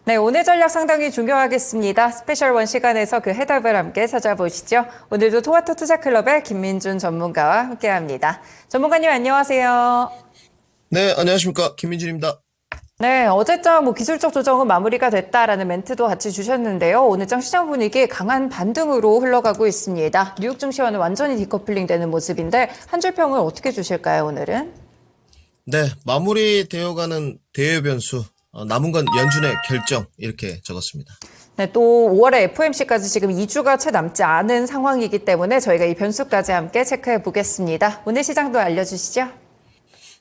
네, 오늘 전략 상당히 중요하겠습니다. 스페셜 원 시간에서 그 해답을 함께 찾아보시죠. 오늘도 토마토 투자클럽의 김민준 전문가와 함께합니다. 전문가님 안녕하세요. 네, 안녕하십니까. 김민준입니다. 네, 어제장 기술적 조정은 마무리가 됐다라는 멘트도 같이 주셨는데요. 오늘장 시장 분위기 강한 반등으로 흘러가고 있습니다. 뉴욕 증시와는 완전히 디커플링 되는 모습인데 한 줄 평을 어떻게 주실까요, 오늘은? 네, 마무리되어가는 대외 변수, 남은 건 연준의 결정, 이렇게 적었습니다. 네, 또 5월에 FOMC까지 지금 2주가 채 남지 않은 상황이기 때문에 저희가 이 변수까지 함께 체크해 보겠습니다. 오늘 시장도 알려주시죠.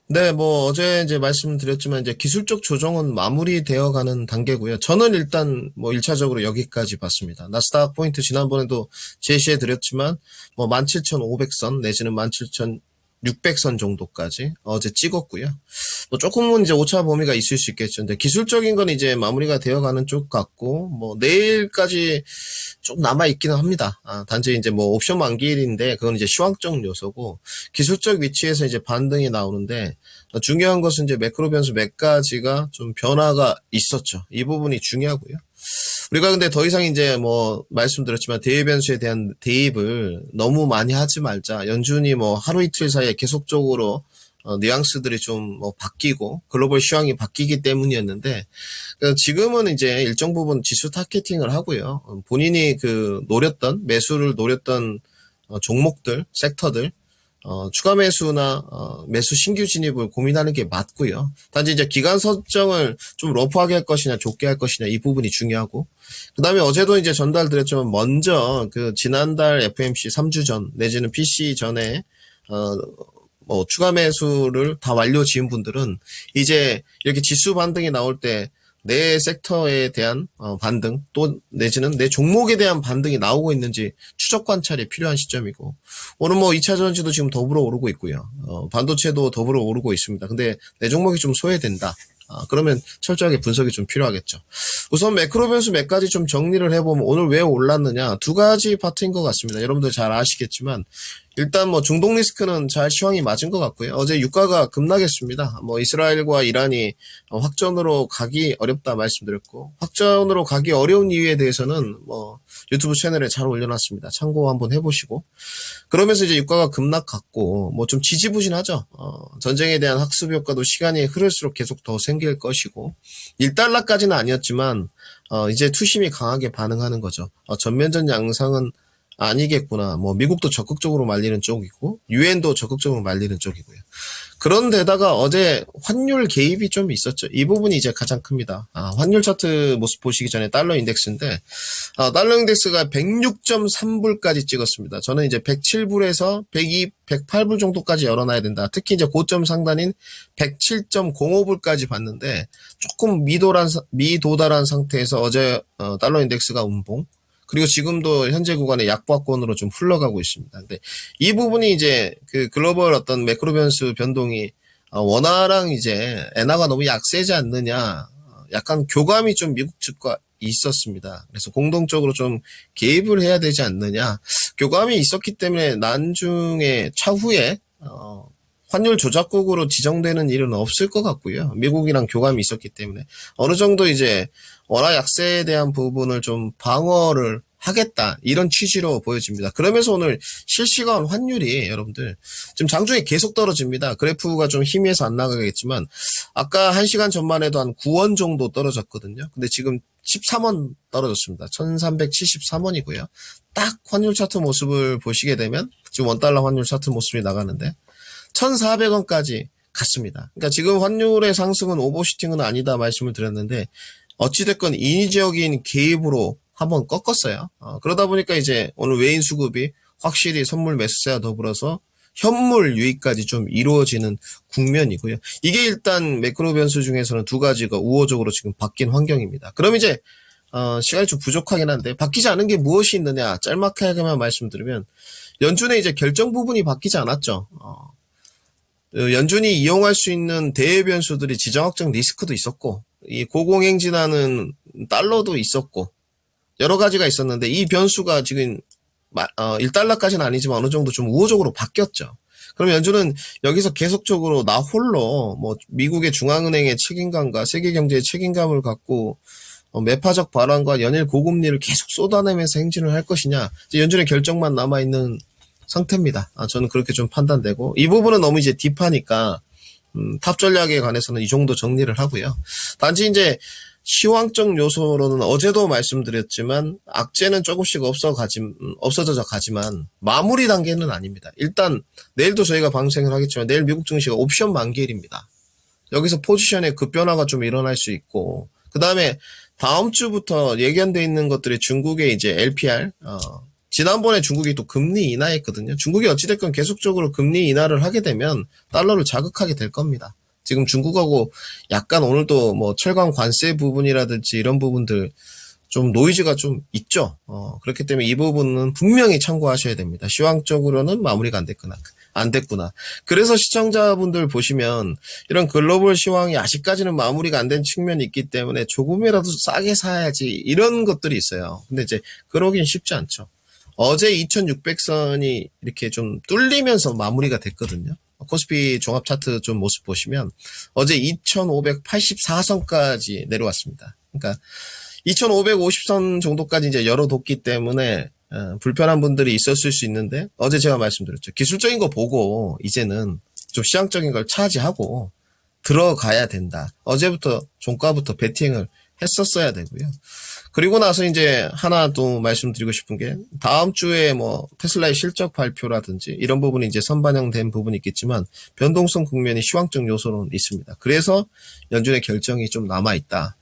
네, 어제 이제 말씀드렸지만, 이제 기술적 조정은 마무리되어가는 단계고요. 저는 일단 1차적으로 여기까지 봤습니다. 나스닥 포인트 지난번에도 제시해 드렸지만, 17,500선 내지는 17,600선 정도까지 어제 찍었고요. 조금은 이제 오차 범위가 있을 수 있겠죠. 근데 기술적인 건 이제 마무리가 되어가는 쪽 같고, 내일까지 좀 남아있기는 합니다. 단지 이제 옵션 만기일인데, 그건 이제 시황적 요소고, 기술적 위치에서 이제 반등이 나오는데, 중요한 것은 이제 매크로 변수 몇 가지가 좀 변화가 있었죠. 이 부분이 중요하고요. 우리가 근데 더 이상 이제 말씀드렸지만 대외 변수에 대한 대입을 너무 많이 하지 말자. 연준이 하루 이틀 사이에 계속적으로 뉘앙스들이 좀 바뀌고 글로벌 시황이 바뀌기 때문이었는데 지금은 이제 일정 부분 지수 타겟팅을 하고요. 본인이 매수를 노렸던 종목들, 섹터들 추가 매수나 매수 신규 진입을 고민하는 게 맞고요. 단지 이제 기간 설정을 좀 러프하게 할 것이냐 좁게 할 것이냐 이 부분이 중요하고 그다음에 어제도 이제 전달드렸지만 먼저 지난달 FMC 3주 전 내지는 PC 전에 추가 매수를 다 완료 지은 분들은 이제 이렇게 지수 반등이 나올 때 내 섹터에 대한 반등 또 내지는 내 종목에 대한 반등이 나오고 있는지 추적 관찰이 필요한 시점이고 오늘 2차 전지도 지금 더불어 오르고 있고요. 반도체도 더불어 오르고 있습니다. 근데 내 종목이 좀 소외된다. 그러면 철저하게 분석이 좀 필요하겠죠. 우선 매크로 변수 몇 가지 좀 정리를 해보면 오늘 왜 올랐느냐 두 가지 파트인 것 같습니다. 여러분들 잘 아시겠지만 일단 중동 리스크는 잘 시황이 맞은 것 같고요. 어제 유가가 급락했습니다. 이스라엘과 이란이 확전으로 가기 어렵다 말씀드렸고 확전으로 가기 어려운 이유에 대해서는 유튜브 채널에 잘 올려놨습니다. 참고 한번 해보시고 그러면서 이제 유가가 급락했고 좀 지지부진하죠. 전쟁에 대한 학습 효과도 시간이 흐를수록 계속 더 생길 것이고 1달러까지는 아니었지만 이제 투심이 강하게 반응하는 거죠. 전면전 양상은 아니겠구나. 미국도 적극적으로 말리는 쪽이고 유엔도 적극적으로 말리는 쪽이고요. 그런데다가 어제 환율 개입이 좀 있었죠. 이 부분이 이제 가장 큽니다. 환율 차트 모습 보시기 전에 달러 인덱스인데 달러 인덱스가 106.3불까지 찍었습니다. 저는 이제 107불에서 102, 108불 정도까지 열어놔야 된다. 특히 이제 고점 상단인 107.05불까지 봤는데 조금 미도달한 상태에서 어제 달러 인덱스가 운봉 그리고 지금도 현재 구간에 약보합권으로 좀 흘러가고 있습니다. 근데 이 부분이 이제 글로벌 어떤 매크로 변수 변동이 원화랑 이제 엔화가 너무 약세지 않느냐 약간 교감이 좀 미국 측과 있었습니다. 그래서 공동적으로 좀 개입을 해야 되지 않느냐 교감이 있었기 때문에 나중에 차후에 환율 조작국으로 지정되는 일은 없을 것 같고요. 미국이랑 교감이 있었기 때문에 어느 정도 이제 원화 약세에 대한 부분을 좀 방어를 하겠다 이런 취지로 보여집니다. 그러면서 오늘 실시간 환율이 여러분들 지금 장중에 계속 떨어집니다. 그래프가 좀 희미해서 안 나가겠지만 아까 1시간 전만 해도 한 9원 정도 떨어졌거든요. 근데 지금 13원 떨어졌습니다. 1373원이고요. 딱 환율 차트 모습을 보시게 되면 지금 원달러 환율 차트 모습이 나가는데 1,400원까지 갔습니다. 그러니까 지금 환율의 상승은 오버슈팅은 아니다 말씀을 드렸는데 어찌됐건 인위적인 개입으로 한번 꺾었어요. 그러다 보니까 이제 오늘 외인 수급이 확실히 선물 매수세와 더불어서 현물 유입까지 좀 이루어지는 국면이고요. 이게 일단 매크로 변수 중에서는 두 가지가 우호적으로 지금 바뀐 환경입니다. 그럼 이제 시간이 좀 부족하긴 한데 바뀌지 않은 게 무엇이 있느냐 짤막하게만 말씀드리면 연준의 이제 결정 부분이 바뀌지 않았죠. 연준이 이용할 수 있는 대외 변수들이 지정학적 리스크도 있었고 이 고공행진하는 달러도 있었고 여러 가지가 있었는데 이 변수가 지금 1달러까지는 아니지만 어느 정도 좀 우호적으로 바뀌었죠. 그럼 연준은 여기서 계속적으로 나 홀로 미국의 중앙은행의 책임감과 세계 경제의 책임감을 갖고 매파적 발언과 연일 고금리를 계속 쏟아내면서 행진을 할 것이냐. 이제 연준의 결정만 남아있는 상태입니다. 저는 그렇게 좀 판단되고, 이 부분은 너무 이제 딥하니까, 탑 전략에 관해서는 이 정도 정리를 하고요. 단지 이제 시황적 요소로는 어제도 말씀드렸지만, 악재는 조금씩 없어져 가지만, 마무리 단계는 아닙니다. 일단, 내일도 저희가 방송을 하겠지만, 내일 미국 증시가 옵션 만기일입니다. 여기서 포지션의 급변화가 좀 일어날 수 있고, 그 다음에 다음 주부터 예견돼 있는 것들이 중국의 이제 LPR, 지난번에 중국이 또 금리 인하했거든요. 중국이 어찌됐건 계속적으로 금리 인하를 하게 되면 달러를 자극하게 될 겁니다. 지금 중국하고 약간 오늘도 뭐 철강 관세 부분이라든지 이런 부분들 좀 노이즈가 좀 있죠. 그렇기 때문에 이 부분은 분명히 참고하셔야 됩니다. 시황적으로는 마무리가 안 됐구나. 그래서 시청자분들 보시면 이런 글로벌 시황이 아직까지는 마무리가 안 된 측면이 있기 때문에 조금이라도 싸게 사야지 이런 것들이 있어요. 근데 이제 그러긴 쉽지 않죠. 어제 2600선이 이렇게 좀 뚫리면서 마무리가 됐거든요. 코스피 종합 차트 좀 모습 보시면 어제 2584선까지 내려왔습니다. 그러니까 2550선 정도까지 이제 열어뒀기 때문에 불편한 분들이 있었을 수 있는데 어제 제가 말씀드렸죠. 기술적인 거 보고 이제는 좀 시장적인 걸 차지하고 들어가야 된다. 어제부터 종가부터 베팅을 했었어야 되고요. 그리고 나서 이제 하나 또 말씀드리고 싶은 게 다음 주에 뭐 테슬라의 실적 발표라든지 이런 부분이 이제 선반영된 부분이 있겠지만 변동성 국면이 시황적 요소로는 있습니다. 그래서 연준의 결정이 좀 남아있다.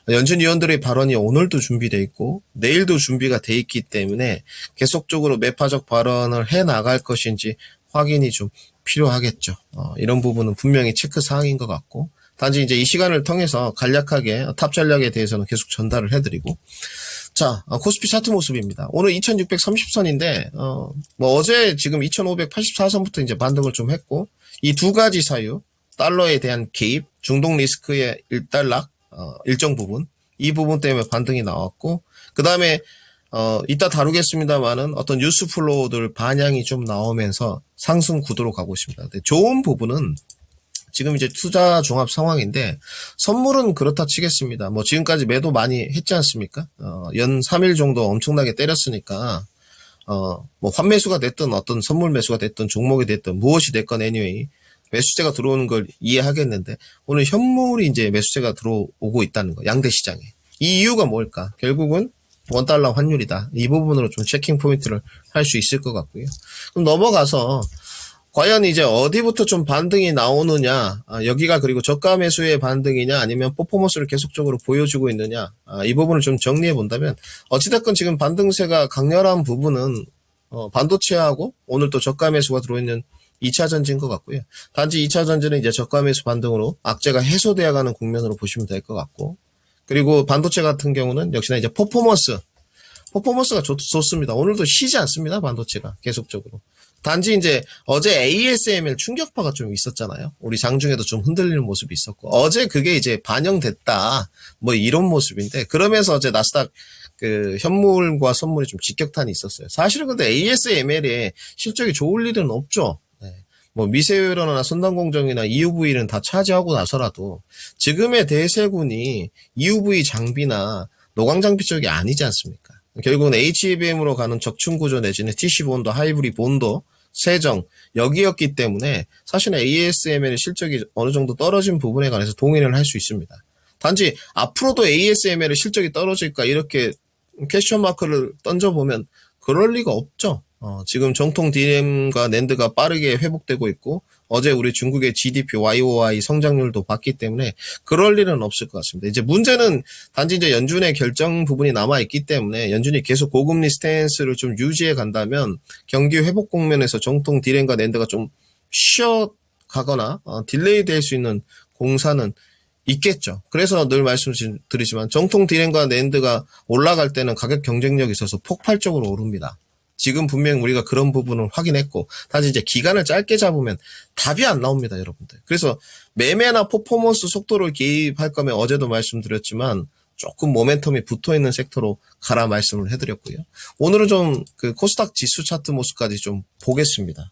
연준 위원들의 발언이 오늘도 준비되어 있고 내일도 준비가 돼 있기 때문에 계속적으로 매파적 발언을 해 나갈 것인지 확인이 좀 필요하겠죠. 이런 부분은 분명히 체크 사항인 것 같고 단지 이제 이 시간을 통해서 간략하게 탑 전략에 대해서는 계속 전달을 해드리고 자 코스피 차트 모습입니다. 오늘 2630선인데 뭐 어제 지금 2584선부터 이제 반등을 좀 했고 이 두 가지 사유 달러에 대한 개입 중동 리스크의 일단락 일정 부분 이 부분 때문에 반등이 나왔고 그 다음에 이따 다루겠습니다만은 어떤 뉴스 플로우들 반향이 좀 나오면서 상승 구도로 가고 있습니다. 근데 좋은 부분은 지금 이제 투자 종합 상황인데 선물은 그렇다 치겠습니다. 뭐 지금까지 매도 많이 했지 않습니까? 연 3일 정도 엄청나게 때렸으니까 뭐 환매수가 됐든 어떤 선물 매수가 됐든 종목이 됐든 무엇이 됐건 anyway 매수세가 들어오는 걸 이해하겠는데 오늘 현물이 이제 매수세가 들어오고 있다는 거 양대 시장에 이 이유가 뭘까? 결국은 원달러 환율이다. 이 부분으로 좀 체킹 포인트를 할 수 있을 것 같고요. 그럼 넘어가서 과연 이제 어디부터 좀 반등이 나오느냐, 여기가 그리고 저가 매수의 반등이냐, 아니면 퍼포먼스를 계속적으로 보여주고 있느냐, 이 부분을 좀 정리해 본다면, 어찌됐건 지금 반등세가 강렬한 부분은, 반도체하고 오늘 또 저가 매수가 들어있는 2차 전지인 것 같고요. 단지 2차 전지는 이제 저가 매수 반등으로 악재가 해소되어 가는 국면으로 보시면 될 것 같고, 그리고 반도체 같은 경우는 역시나 이제 퍼포먼스가 좋습니다. 오늘도 쉬지 않습니다, 반도체가. 계속적으로. 단지 이제 어제 ASML 충격파가 좀 있었잖아요. 우리 장중에도 좀 흔들리는 모습이 있었고 어제 그게 이제 반영됐다 뭐 이런 모습인데 그러면서 어제 나스닥 그 현물과 선물이 좀 직격탄이 있었어요. 사실은 근데 ASML의 실적이 좋을 일은 없죠. 네. 뭐 미세유로나 선단공정이나 EUV는 다 차지하고 나서라도 지금의 대세군이 EUV 장비나 노광 장비 쪽이 아니지 않습니까? 결국은 HBM으로 가는 적층구조 내지는 TC 본도, 하이브리 본도, 세정 여기였기 때문에 사실은 ASML의 실적이 어느 정도 떨어진 부분에 관해서 동의를 할 수 있습니다. 단지 앞으로도 ASML의 실적이 떨어질까 이렇게 퀘스천 마크를 던져보면 그럴 리가 없죠. 지금 정통 DRAM과 낸드가 빠르게 회복되고 있고 어제 우리 중국의 GDP YOY 성장률도 봤기 때문에 그럴 일은 없을 것 같습니다. 이제 문제는 단지 이제 연준의 결정 부분이 남아있기 때문에 연준이 계속 고금리 스탠스를 좀 유지해 간다면 경기 회복 국면에서 정통 DRAM과 낸드가 좀 쉬어가거나 딜레이 될 수 있는 공사는 있겠죠. 그래서 늘 말씀드리지만 정통 DRAM과 낸드가 올라갈 때는 가격 경쟁력이 있어서 폭발적으로 오릅니다. 지금 분명히 우리가 그런 부분을 확인했고 단지 이제 기간을 짧게 잡으면 답이 안 나옵니다, 여러분들. 그래서 매매나 퍼포먼스 속도를 개입할 거면 어제도 말씀드렸지만 조금 모멘텀이 붙어있는 섹터로 가라 말씀을 해드렸고요. 오늘은 좀 그 코스닥 지수 차트 모습까지 좀 보겠습니다.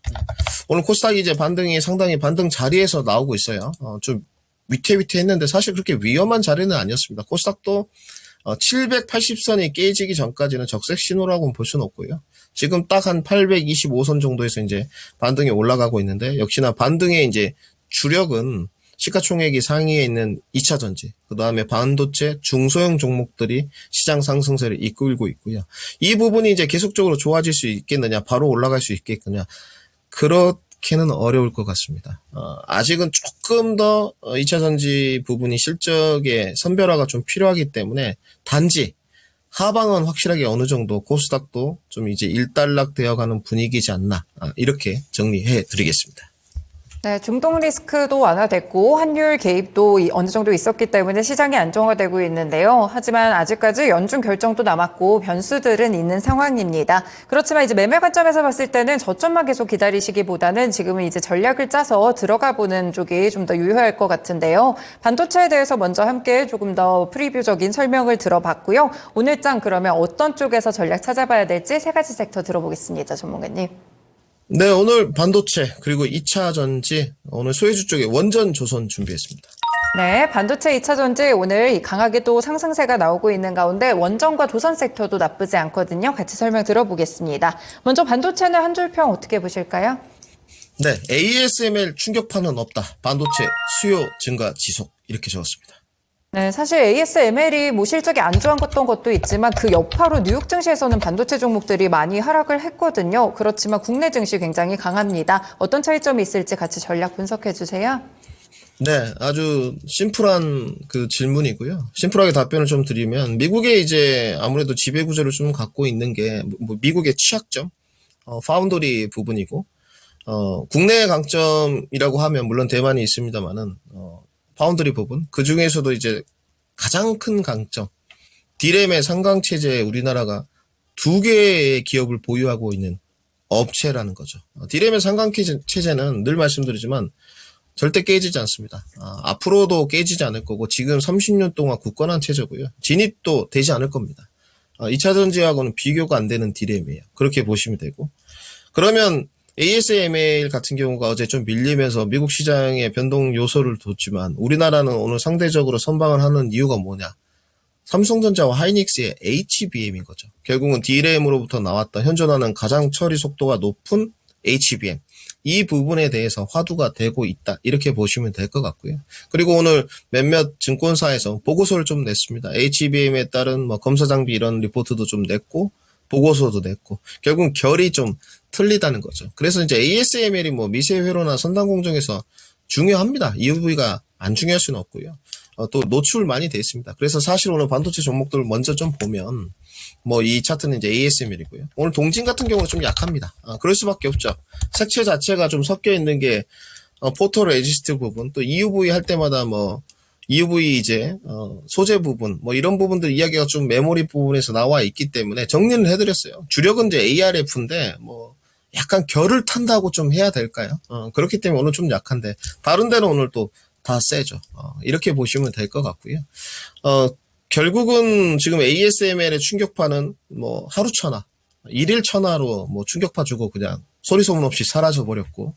오늘 코스닥이 이제 반등이 상당히 반등 자리에서 나오고 있어요. 좀 위태위태했는데 사실 그렇게 위험한 자리는 아니었습니다. 코스닥도 780선이 깨지기 전까지는 적색 신호라고는 볼 수는 없고요. 지금 딱 한 825선 정도에서 이제 반등이 올라가고 있는데, 역시나 반등의 이제 주력은 시가총액이 상위에 있는 2차 전지, 그 다음에 반도체, 중소형 종목들이 시장 상승세를 이끌고 있고요. 이 부분이 이제 계속적으로 좋아질 수 있겠느냐, 바로 올라갈 수 있겠느냐, 그렇게는 어려울 것 같습니다. 아직은 조금 더 2차 전지 부분이 실적의 선별화가 좀 필요하기 때문에, 단지 하방은 확실하게 어느 정도 코스닥도 좀 이제 일단락 되어가는 분위기지 않나, 이렇게 정리해 드리겠습니다. 네, 중동 리스크도 완화됐고 환율 개입도 어느 정도 있었기 때문에 시장이 안정화되고 있는데요. 하지만 아직까지 연중 결정도 남았고 변수들은 있는 상황입니다. 그렇지만 이제 매매 관점에서 봤을 때는 저점만 계속 기다리시기보다는 지금은 이제 전략을 짜서 들어가 보는 쪽이 좀 더 유효할 것 같은데요. 반도체에 대해서 먼저 함께 조금 더 프리뷰적인 설명을 들어봤고요. 오늘 장 그러면 어떤 쪽에서 전략 찾아봐야 될지 세 가지 섹터 들어보겠습니다. 전문가님. 네, 오늘 반도체 그리고 2차 전지, 오늘 소유주 쪽에 원전 조선 준비했습니다. 네, 반도체 2차 전지 오늘 강하게 또 상승세가 나오고 있는 가운데 원전과 조선 섹터도 나쁘지 않거든요. 같이 설명 들어보겠습니다. 먼저 반도체는 한 줄 평 어떻게 보실까요? 네, ASML 충격파는 없다. 반도체 수요 증가 지속, 이렇게 적었습니다. 네, 사실 ASML이 뭐 실적이 안 좋았던 것도 있지만 그 여파로 뉴욕 증시에서는 반도체 종목들이 많이 하락을 했거든요. 그렇지만 국내 증시 굉장히 강합니다. 어떤 차이점이 있을지 같이 전략 분석해 주세요. 네, 아주 심플한 그 질문이고요. 심플하게 답변을 좀 드리면, 미국의 이제 아무래도 지배 구조를 좀 갖고 있는 게 미국의 취약점, 파운더리 부분이고, 국내 강점이라고 하면 물론 대만이 있습니다만은, 파운드리 부분, 그 중에서도 이제 가장 큰 강점, 디램의 상강체제에 우리나라가 2개의 기업을 보유하고 있는 업체라는 거죠. 디램의 상강체제는 늘 말씀드리지만 절대 깨지지 않습니다. 앞으로도 깨지지 않을 거고, 지금 30년 동안 굳건한 체제고요. 진입도 되지 않을 겁니다. 2차 전지하고는 비교가 안 되는 디램이에요. 그렇게 보시면 되고, 그러면 ASML 같은 경우가 어제 좀 밀리면서 미국 시장의 변동 요소를 뒀지만, 우리나라는 오늘 상대적으로 선방을 하는 이유가 뭐냐? 삼성전자와 하이닉스의 HBM인 거죠. 결국은 D램으로부터 나왔던 현존하는 가장 처리 속도가 높은 HBM. 이 부분에 대해서 화두가 되고 있다, 이렇게 보시면 될 것 같고요. 그리고 오늘 몇몇 증권사에서 보고서를 좀 냈습니다. HBM에 따른 뭐 검사 장비 이런 리포트도 좀 냈고, 보고서도 냈고, 결국은 결이 좀 틀리다는 거죠. 그래서 이제 ASML이 뭐 미세 회로나 선단 공정에서 중요합니다. EUV가 안 중요할 수는 없고요. 또 노출 많이 돼 있습니다. 그래서 사실 오늘 반도체 종목들 먼저 좀 보면, 뭐 이 차트는 이제 ASML이고요. 오늘 동진 같은 경우는 좀 약합니다. 그럴 수밖에 없죠. 색채 자체가 좀 섞여 있는 게 포토 레지스트 부분, 또 EUV 할 때마다 뭐 EUV 이제 소재 부분, 뭐 이런 부분들 이야기가 좀 메모리 부분에서 나와 있기 때문에 정리를 해드렸어요. 주력은 이제 ARF인데 뭐 약간 결을 탄다고 좀 해야 될까요? 그렇기 때문에 오늘 좀 약한데, 다른 데는 오늘 또 다 세죠. 이렇게 보시면 될 것 같고요. 결국은 지금 ASML의 충격파는 뭐 하루 천하, 일일 천하로 뭐 충격파 주고 그냥 소리 소문 없이 사라져 버렸고,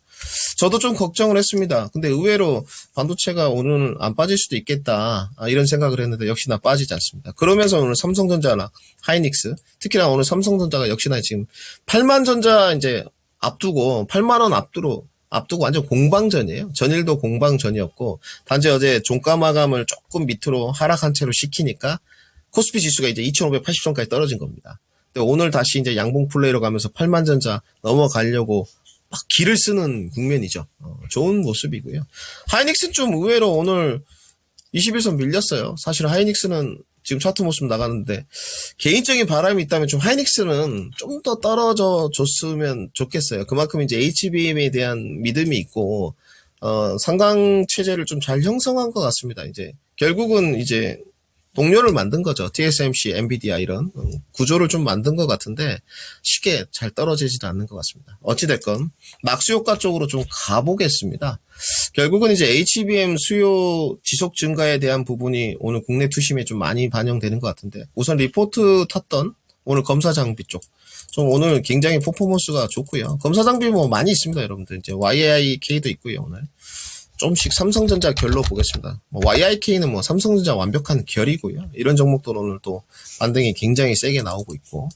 저도 좀 걱정을 했습니다. 근데 의외로 반도체가 오늘 안 빠질 수도 있겠다, 이런 생각을 했는데 역시나 빠지지 않습니다. 그러면서 오늘 삼성전자나 하이닉스, 특히나 오늘 삼성전자가 역시나 지금 8만 전자 이제 앞두고 8만 원 앞두고 완전 공방전이에요. 전일도 공방전이었고, 단지 어제 종가 마감을 조금 밑으로 하락한 채로 시키니까 코스피 지수가 이제 2580선까지 떨어진 겁니다. 근데 오늘 다시 이제 양봉 플레이로 가면서 8만 전자 넘어가려고 막 기를 쓰는 국면이죠. 좋은 모습이고요. 하이닉스는 좀 의외로 오늘 21선 밀렸어요. 사실 하이닉스는 지금 차트 모습 나가는데, 개인적인 바람이 있다면 좀 하이닉스는 좀 더 떨어져 줬으면 좋겠어요. 그만큼 이제 HBM에 대한 믿음이 있고, 상강 체제를 좀 잘 형성한 것 같습니다. 이제 결국은 이제 동료를 만든 거죠. TSMC, 엔비디아 이런 구조를 좀 만든 것 같은데 쉽게 잘 떨어지지는 않는 것 같습니다. 어찌됐건 낙수효과 쪽으로 좀 가보겠습니다. 결국은 이제 HBM 수요 지속 증가에 대한 부분이 오늘 국내 투심에 좀 많이 반영되는 것 같은데, 우선 리포트 탔던 오늘 검사 장비 쪽, 좀 오늘 굉장히 퍼포먼스가 좋고요. 검사 장비 뭐 많이 있습니다, 여러분들. 이제 YIK도 있고요, 오늘. 좀씩 삼성전자 결로 보겠습니다. YIK는 뭐 삼성전자 완벽한 결이고요. 이런 종목도 오늘 또 반등이 굉장히 세게 나오고 있고,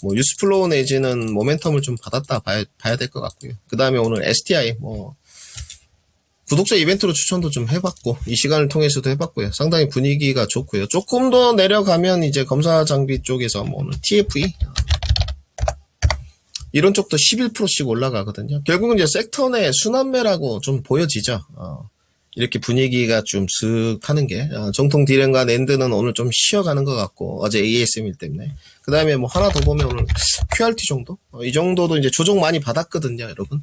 뭐 뉴스플로우 내지는 모멘텀을 좀 받았다 봐야 될 것 같고요. 그 다음에 오늘 STI 구독자 이벤트로 추천도 좀 해봤고, 이 시간을 통해서도 해봤고요. 상당히 분위기가 좋고요. 조금 더 내려가면 이제 검사 장비 쪽에서 오늘 TFE 이런 쪽도 11%씩 올라가거든요. 결국은 이제 섹터 내 순환매라고 좀 보여지죠. 이렇게 분위기가 좀 슥 하는 게, 정통 디램과 낸드는 오늘 좀 쉬어가는 것 같고, 어제 ASM일 때문에. 그 다음에 하나 더 보면 오늘 QRT 정도? 이 정도도 이제 조정 많이 받았거든요, 여러분.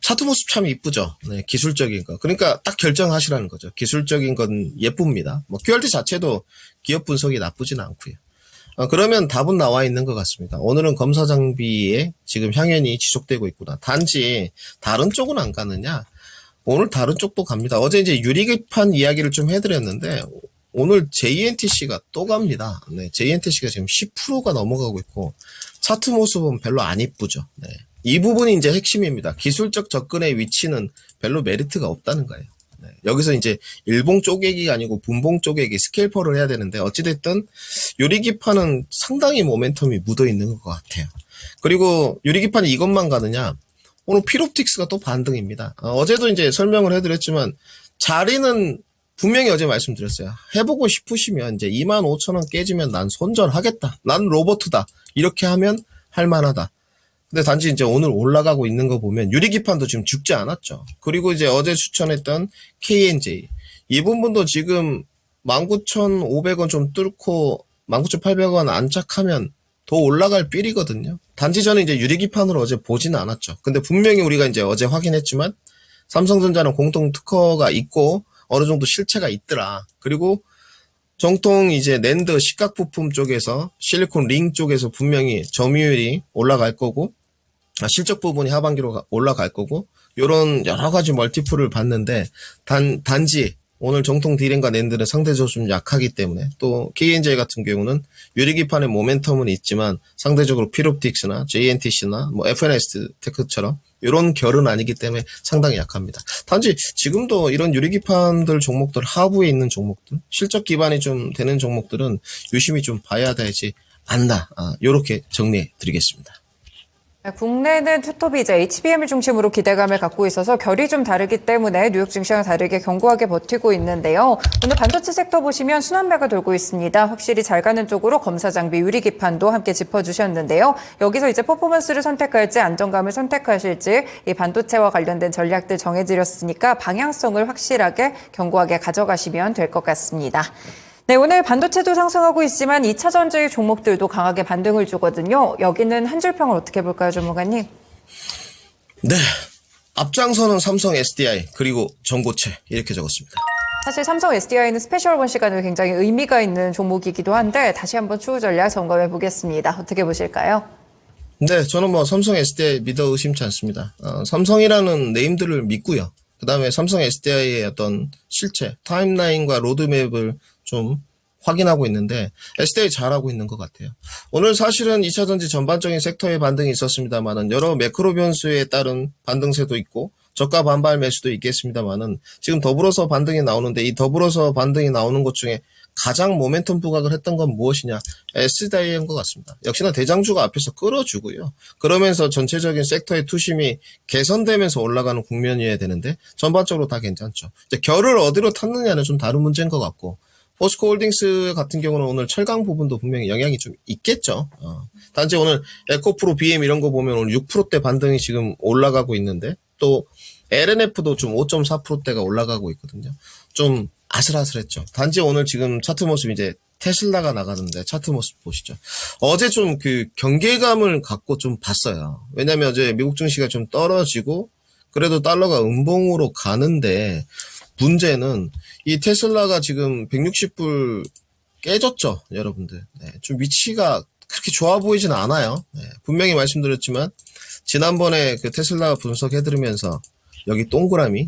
차트 모습 참 이쁘죠. 네, 기술적인 거. 그러니까 딱 결정하시라는 거죠. 기술적인 건 예쁩니다. QRT 자체도 기업 분석이 나쁘진 않고요. 그러면 답은 나와 있는 것 같습니다. 오늘은 검사 장비에 지금 향연이 지속되고 있구나. 단지 다른 쪽은 안 가느냐? 오늘 다른 쪽도 갑니다. 어제 이제 유리기판 이야기를 좀 해드렸는데 오늘 JNTC가 또 갑니다. 네, JNTC가 지금 10%가 넘어가고 있고 차트 모습은 별로 안 이쁘죠. 네. 이 부분이 이제 핵심입니다. 기술적 접근의 위치는 별로 메리트가 없다는 거예요. 네. 여기서 이제 일봉 쪼개기가 아니고 분봉 쪼개기 스케일퍼를 해야 되는데 어찌됐든 유리기판은 상당히 모멘텀이 묻어있는 것 같아요. 그리고 유리기판이 이것만 가느냐? 오늘 필옵틱스가 또 반등입니다. 어제도 이제 설명을 해드렸지만 자리는 분명히 어제 말씀드렸어요. 해보고 싶으시면 이제 25,000원 깨지면 난 손절하겠다. 난 로버트다. 이렇게 하면 할만하다. 근데 단지 이제 오늘 올라가고 있는 거 보면 유리기판도 지금 죽지 않았죠. 그리고 이제 어제 추천했던 KNJ. 이 부분도 지금 19,500원 좀 뚫고 19,800원 안착하면 더 올라갈 삘이거든요. 단지 저는 이제 유리기판으로 어제 보지는 않았죠. 근데 분명히 우리가 이제 어제 확인했지만 삼성전자는 공통 특허가 있고 어느 정도 실체가 있더라. 그리고 정통 이제 낸드 식각 부품 쪽에서 실리콘 링 쪽에서 분명히 점유율이 올라갈 거고 실적 부분이 하반기로 올라갈 거고 요런 여러 가지 멀티플을 봤는데 단지 오늘 정통 디램과 낸드는 상대적으로 좀 약하기 때문에 또 KNJ 같은 경우는 유리기판의 모멘텀은 있지만 상대적으로 필옵틱스나 JNTC나 FNS 테크처럼 이런 결은 아니기 때문에 상당히 약합니다. 단지 지금도 이런 유리기판들 종목들 하부에 있는 종목들 실적 기반이 좀 되는 종목들은 유심히 좀 봐야 되지 않나 이렇게 정리해 드리겠습니다. 국내는 투톱이 이제 HBM을 중심으로 기대감을 갖고 있어서 결이 좀 다르기 때문에 뉴욕 증시랑 다르게 견고하게 버티고 있는데요. 오늘 반도체 섹터 보시면 순환매가 돌고 있습니다. 확실히 잘 가는 쪽으로 검사 장비 유리기판도 함께 짚어주셨는데요. 여기서 이제 퍼포먼스를 선택할지 안정감을 선택하실지 이 반도체와 관련된 전략들 정해드렸으니까 방향성을 확실하게 견고하게 가져가시면 될 것 같습니다. 네, 오늘 반도체도 상승하고 있지만 2차 전지 종목들도 강하게 반등을 주거든요. 여기는 한 줄 평을 어떻게 볼까요, 전문가님? 네, 앞장서는 삼성 SDI 그리고 전고체 이렇게 적었습니다. 사실 삼성 SDI는 스페셜 원 시간에 굉장히 의미가 있는 종목이기도 한데 다시 한번 추후 전략 점검해 보겠습니다. 어떻게 보실까요? 네, 저는 삼성 SDI 믿어 의심치 않습니다. 삼성이라는 네임들을 믿고요. 그 다음에 삼성 SDI의 어떤 실체, 타임라인과 로드맵을 좀 확인하고 있는데 SDI 잘하고 있는 것 같아요. 오늘 사실은 2차전지 전반적인 섹터의 반등이 있었습니다만은 여러 매크로 변수에 따른 반등세도 있고 저가 반발 매수도 있겠습니다만은 지금 더불어서 반등이 나오는데 이 더불어서 반등이 나오는 것 중에 가장 모멘텀 부각을 했던 건 무엇이냐? SDI인 것 같습니다. 역시나 대장주가 앞에서 끌어주고요. 그러면서 전체적인 섹터의 투심이 개선되면서 올라가는 국면이어야 되는데 전반적으로 다 괜찮죠. 이제 결을 어디로 탔느냐는 좀 다른 문제인 것 같고 포스코홀딩스 같은 경우는 오늘 철강 부분도 분명히 영향이 좀 있겠죠. 단지 오늘 에코프로 BM 이런 거 보면 오늘 6%대 반등이 지금 올라가고 있는데 또 LNF도 좀 5.4%대가 올라가고 있거든요. 좀 아슬아슬했죠. 단지 오늘 지금 차트 모습 이제 테슬라가 나가는데 차트 모습 보시죠. 어제 좀 경계감을 갖고 좀 봤어요. 왜냐면 어제 미국 증시가 좀 떨어지고 그래도 달러가 음봉으로 가는데 문제는 이 테슬라가 지금 160불 깨졌죠, 여러분들. 네, 좀 위치가 그렇게 좋아 보이진 않아요. 네, 분명히 말씀드렸지만 지난번에 그 테슬라 분석해드리면서 여기 동그라미,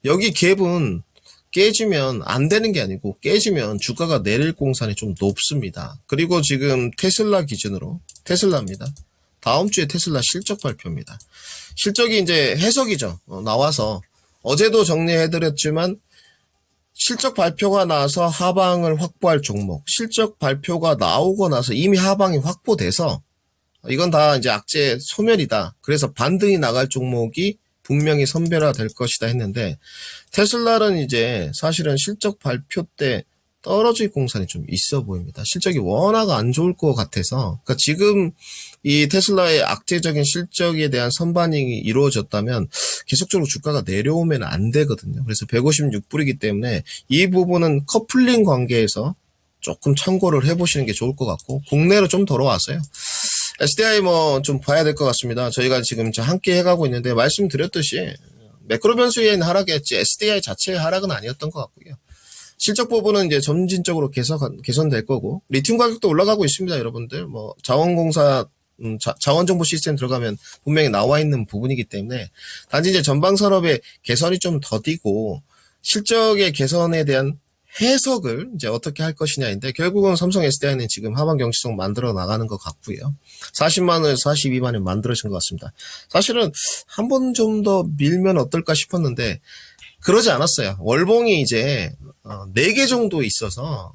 여기 갭은 깨지면 안 되는 게 아니고 깨지면 주가가 내릴 공산이 좀 높습니다. 그리고 지금 테슬라 기준으로 테슬라입니다. 다음 주에 테슬라 실적 발표입니다. 실적이 이제 해석이죠. 나와서 어제도 정리해드렸지만 실적 발표가 나서 하방을 확보할 종목, 실적 발표가 나오고 나서 이미 하방이 확보돼서 이건 다 이제 악재 소멸이다. 그래서 반등이 나갈 종목이 분명히 선별화될 것이다 했는데 테슬라는 이제 사실은 실적 발표 때 떨어질 공산이 좀 있어 보입니다. 실적이 워낙 안 좋을 것 같아서 그러니까 지금 이 테슬라의 악재적인 실적에 대한 선반영이 이루어졌다면 계속적으로 주가가 내려오면 안 되거든요. 그래서 156불이기 때문에 이 부분은 커플링 관계에서 조금 참고를 해보시는 게 좋을 것 같고 국내로 좀 돌아왔어요. SDI 뭐 좀 봐야 될 것 같습니다. 저희가 지금 함께 해가고 있는데 말씀드렸듯이 매크로 변수에 있는 하락이었지 SDI 자체의 하락은 아니었던 것 같고요. 실적 부분은 이제 점진적으로 개선될 거고 리튬 가격도 올라가고 있습니다, 여러분들. 뭐 자원공사 자원정보 시스템 들어가면 분명히 나와 있는 부분이기 때문에 단지 이제 전방산업의 개선이 좀 더디고 실적의 개선에 대한 해석을 이제 어떻게 할 것이냐인데 결국은 삼성 SDI는 지금 하방 경직성 만들어 나가는 것 같고요. 40만 원에서 42만 원 만들어진 것 같습니다. 사실은 한 번 좀 더 밀면 어떨까 싶었는데 그러지 않았어요. 월봉이 이제 4개 정도 있어서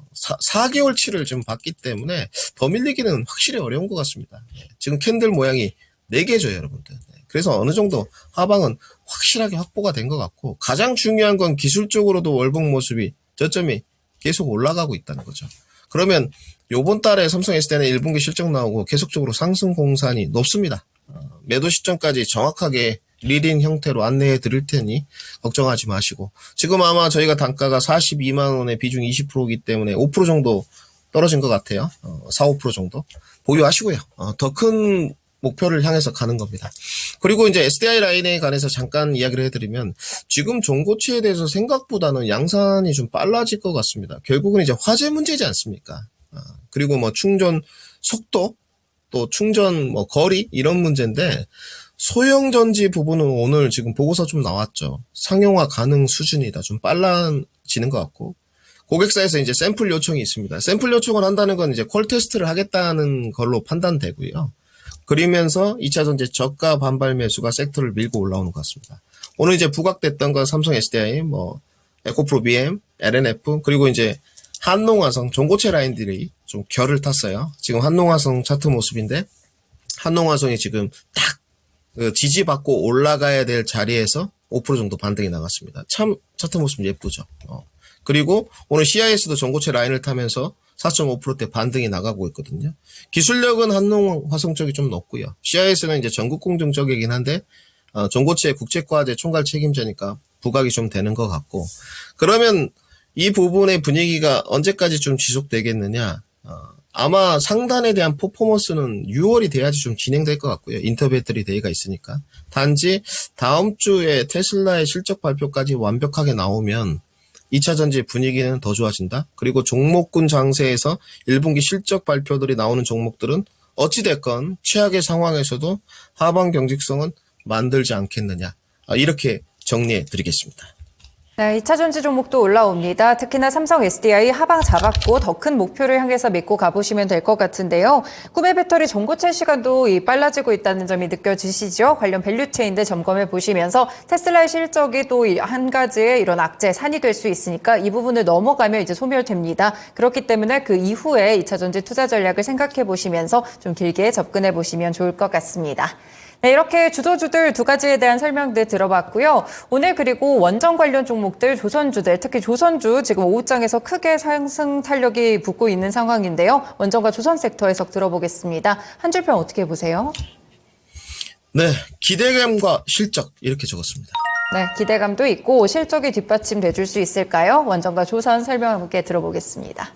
4개월치를 좀 봤기 때문에 더 밀리기는 확실히 어려운 것 같습니다. 지금 캔들 모양이 4개죠, 여러분들. 그래서 어느 정도 하방은 확실하게 확보가 된 것 같고 가장 중요한 건 기술적으로도 월봉 모습이 저점이 계속 올라가고 있다는 거죠. 그러면 요번 달에 삼성 SDI는 1분기 실적 나오고 계속적으로 상승 공산이 높습니다. 매도 시점까지 정확하게 리딩 형태로 안내해 드릴 테니 걱정하지 마시고 지금 아마 저희가 단가가 42만 원에 비중 20%이기 때문에 5% 정도 떨어진 것 같아요. 4, 5% 정도 보유하시고요. 더 큰 목표를 향해서 가는 겁니다. 그리고 이제 SDI 라인에 관해서 잠깐 이야기를 해드리면 지금 종고치에 대해서 생각보다는 양산이 좀 빨라질 것 같습니다. 결국은 이제 화재 문제지 않습니까? 그리고 뭐 충전 속도 또 충전 뭐 거리 이런 문제인데 소형 전지 부분은 오늘 지금 보고서 좀 나왔죠. 상용화 가능 수준이다. 좀 빨라지는 것 같고 고객사에서 이제 샘플 요청이 있습니다. 샘플 요청을 한다는 건 이제 콜 테스트를 하겠다는 걸로 판단되고요. 그러면서 2차 전지 저가 반발 매수가 섹터를 밀고 올라오는 것 같습니다. 오늘 이제 부각됐던 건 삼성 SDI, 뭐 에코프로 BM, LNF 그리고 이제 한농화성 종고체 라인들이 좀 결을 탔어요. 지금 한농화성 차트 모습인데 한농화성이 지금 딱 지지받고 올라가야 될 자리에서 5% 정도 반등이 나갔습니다. 참 차트 모습 예쁘죠. 그리고 오늘 CIS도 전고체 라인을 타면서 4.5%대 반등이 나가고 있거든요. 기술력은 한농화성 쪽이 좀 높고요. CIS는 이제 전국 공정 쪽이긴 한데 전고체 국제과제 총괄 책임자니까 부각이 좀 되는 것 같고 그러면 이 부분의 분위기가 언제까지 좀 지속되겠느냐? 아마 상단에 대한 퍼포먼스는 6월이 돼야지 좀 진행될 것 같고요. 인터배터리 데이가 있으니까. 단지 다음 주에 테슬라의 실적 발표까지 완벽하게 나오면 2차 전지 분위기는 더 좋아진다. 그리고 종목군 장세에서 1분기 실적 발표들이 나오는 종목들은 어찌됐건 최악의 상황에서도 하방 경직성은 만들지 않겠느냐. 이렇게 정리해 드리겠습니다. 네, 2차 전지 종목도 올라옵니다. 특히나 삼성 SDI 하방 잡았고 더 큰 목표를 향해서 믿고 가보시면 될 것 같은데요. 꿈의 배터리 전고체 시간도 빨라지고 있다는 점이 느껴지시죠? 관련 밸류체인들 점검해 보시면서 테슬라의 실적이 또 한 가지의 이런 악재, 산이 될 수 있으니까 이 부분을 넘어가면 이제 소멸됩니다. 그렇기 때문에 그 이후에 2차 전지 투자 전략을 생각해 보시면서 좀 길게 접근해 보시면 좋을 것 같습니다. 네, 이렇게 주도주들 두 가지에 대한 설명들 들어봤고요. 오늘 그리고 원전 관련 종목들, 조선주들, 특히 조선주 지금 오후장에서 크게 상승 탄력이 붙고 있는 상황인데요. 원전과 조선 섹터 해석 들어보겠습니다. 한 줄평 어떻게 보세요? 네, 기대감과 실적 이렇게 적었습니다. 네, 기대감도 있고 실적이 뒷받침돼 줄 수 있을까요? 원전과 조선 설명 함께 들어보겠습니다.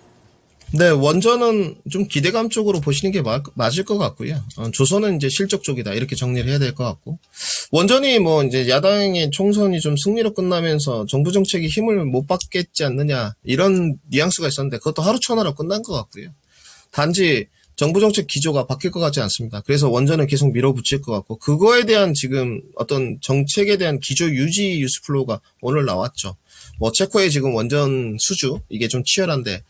네, 원전은 좀 기대감 쪽으로 보시는 게 맞을 것 같고요. 조선은 이제 실적 쪽이다. 이렇게 정리를 해야 될 것 같고. 원전이 뭐 이제 야당의 총선이 좀 승리로 끝나면서 정부 정책이 힘을 못 받겠지 않느냐. 이런 뉘앙스가 있었는데 그것도 하루 천하로 끝난 것 같고요. 단지 정부 정책 기조가 바뀔 것 같지 않습니다. 그래서 원전은 계속 밀어붙일 것 같고 그거에 대한 지금 어떤 정책에 대한 기조 유지 뉴스플로우가 오늘 나왔죠. 뭐 체코의 지금 원전 수주 이게 좀 치열한데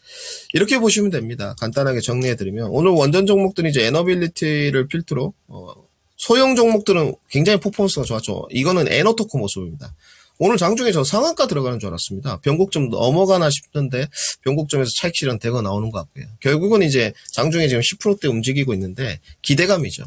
이렇게 보시면 됩니다. 간단하게 정리해드리면 오늘 원전 종목들이 이제 에너빌리티를 필두로 소형 종목들은 굉장히 퍼포먼스가 좋았죠. 이거는 에너토코 모습입니다. 오늘 장중에 저 상한가 들어가는 줄 알았습니다. 변곡점 넘어가나 싶던데 변곡점에서 차익 실현 대거 나오는 것 같고요. 결국은 이제 장중에 지금 10%대 움직이고 있는데 기대감이죠.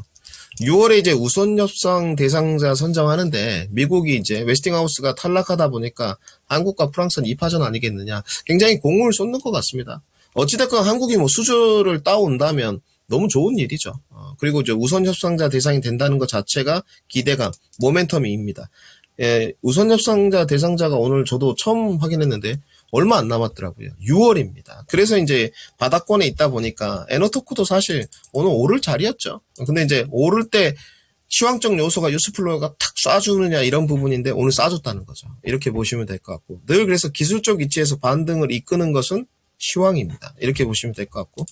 6월에 이제 우선 협상 대상자 선정하는데 미국이 이제 웨스팅하우스가 탈락하다 보니까 한국과 프랑스는 2파전 아니겠느냐. 굉장히 공을 쏟는 것 같습니다. 어찌됐건 한국이 뭐 수주를 따온다면 너무 좋은 일이죠. 그리고 이제 우선 협상자 대상이 된다는 것 자체가 기대감, 모멘텀입니다. 예, 우선 협상자 대상자가 오늘 저도 처음 확인했는데 얼마 안 남았더라고요. 6월입니다. 그래서 이제 바닥권에 있다 보니까 에너토크도 사실 오늘 오를 자리였죠. 근데 이제 오를 때 시황적 요소가 뉴스플로어가 탁 쏴주느냐 이런 부분인데 오늘 쏴줬다는 거죠. 이렇게 보시면 될 것 같고 늘 그래서 기술적 위치에서 반등을 이끄는 것은 시황입니다. 이렇게 보시면 될 것 같고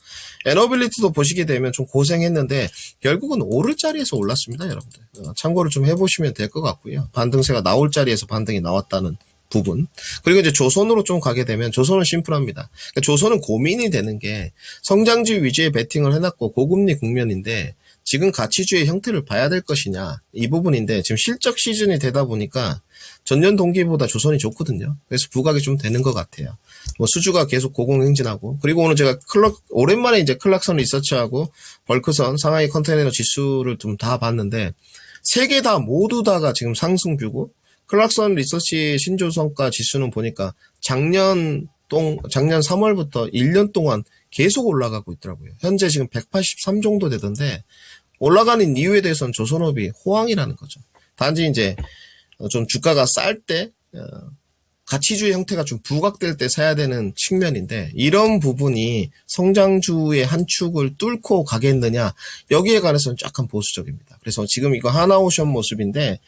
에너빌리티도 보시게 되면 좀 고생했는데 결국은 오를 자리에서 올랐습니다. 여러분들 참고를 좀 해보시면 될 것 같고요. 반등세가 나올 자리에서 반등이 나왔다는 부분. 그리고 이제 조선으로 좀 가게 되면 조선은 심플합니다. 그러니까 조선은 고민이 되는 게 성장지 위주의 베팅을 해놨고 고금리 국면인데 지금 가치주의 형태를 봐야 될 것이냐 이 부분인데 지금 실적 시즌이 되다 보니까 전년 동기보다 조선이 좋거든요. 그래서 부각이 좀 되는 것 같아요. 뭐 수주가 계속 고공행진하고 그리고 오늘 제가 오랜만에 이제 클락선 리서치하고 벌크선 상하이 컨테이너 지수를 좀 다 봤는데 세 개 다 모두 다가 지금 상승뷰고 클락선 리서치 신조성과 지수는 보니까 작년 3월부터 1년 동안 계속 올라가고 있더라고요. 현재 지금 183 정도 되던데 올라가는 이유에 대해서는 조선업이 호황이라는 거죠. 단지 이제 좀 주가가 쌀 때 가치주의 형태가 좀 부각될 때 사야 되는 측면인데 이런 부분이 성장주의 한 축을 뚫고 가겠느냐 여기에 관해서는 약간 보수적입니다. 그래서 지금 이거 하나오션 모습인데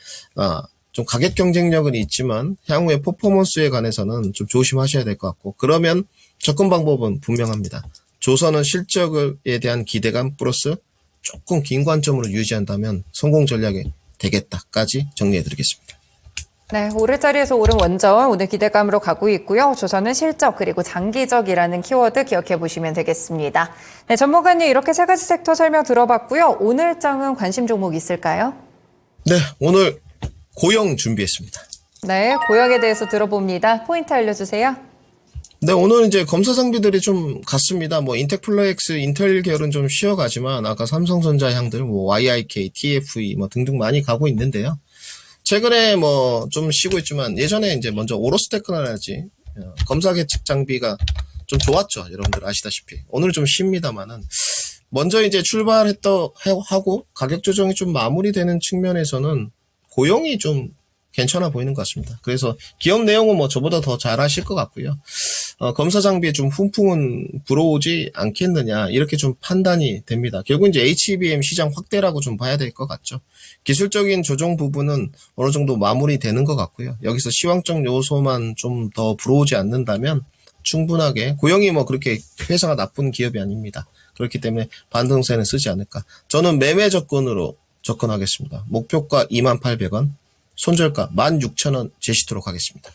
좀 가격 경쟁력은 있지만 향후의 퍼포먼스에 관해서는 좀 조심하셔야 될 것 같고 그러면 접근 방법은 분명합니다. 조선은 실적에 대한 기대감 플러스 조금 긴 관점으로 유지한다면 성공 전략이 되겠다까지 정리해드리겠습니다. 네, 오를 자리에서 오른 원전 오늘 기대감으로 가고 있고요. 조선은 실적 그리고 장기적이라는 키워드 기억해 보시면 되겠습니다. 네, 전문가님 이렇게 세 가지 섹터 설명 들어봤고요. 오늘장은 관심 종목 있을까요? 네, 오늘 고영 준비했습니다. 네, 고영에 대해서 들어봅니다. 포인트 알려주세요. 네, 오늘 이제 검사 장비들이 좀 같습니다. 뭐 인텍플러엑스, 인텔 계열은 좀 쉬어가지만 아까 삼성전자 향들, 뭐 YIK, TFE 뭐 등등 많이 가고 있는데요. 최근에 뭐 좀 쉬고 있지만 예전에 이제 먼저 오로스 테크놀로지 검사 계측 장비가 좀 좋았죠. 여러분들 아시다시피. 오늘 좀 쉽니다만은 먼저 이제 하고 가격 조정이 좀 마무리되는 측면에서는 고용이 좀 괜찮아 보이는 것 같습니다. 그래서 기업 내용은 뭐 저보다 더 잘 하실 것 같고요. 검사 장비에 좀 훈풍은 불어오지 않겠느냐 이렇게 좀 판단이 됩니다. 결국 이제 HBM 시장 확대라고 좀 봐야 될 것 같죠. 기술적인 조정 부분은 어느 정도 마무리되는 것 같고요. 여기서 시황적 요소만 좀 더 불어오지 않는다면 충분하게 고영이 뭐 그렇게 회사가 나쁜 기업이 아닙니다. 그렇기 때문에 반등세는 쓰지 않을까. 저는 매매 접근으로 접근하겠습니다. 목표가 28,000원, 손절가 16,000원 제시토록 하겠습니다.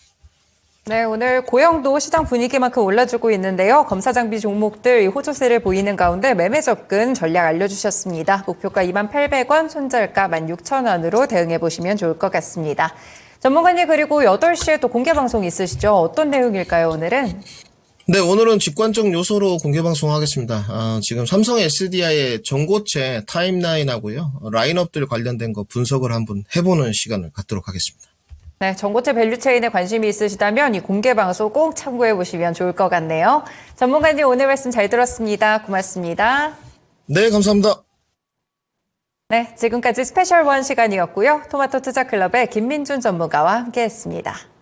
네, 오늘 고영도 시장 분위기만큼 올라주고 있는데요. 검사 장비 종목들 호조세를 보이는 가운데 매매 접근 전략 알려주셨습니다. 목표가 28,000원, 손절가 16,000원으로 대응해 보시면 좋을 것 같습니다. 전문가님 그리고 8시에 또 공개 방송 있으시죠? 어떤 내용일까요, 오늘은? 네, 오늘은 직관적 요소로 공개 방송하겠습니다. 지금 삼성 SDI의 전고체 타임라인하고요. 라인업들 관련된 거 분석을 한번 해보는 시간을 갖도록 하겠습니다. 네, 전고체 밸류체인에 관심이 있으시다면 이 공개 방송 꼭 참고해 보시면 좋을 것 같네요. 전문가님 오늘 말씀 잘 들었습니다. 고맙습니다. 네, 감사합니다. 네, 지금까지 스페셜 원 시간이었고요. 토마토 투자클럽의 김민준 전문가와 함께했습니다.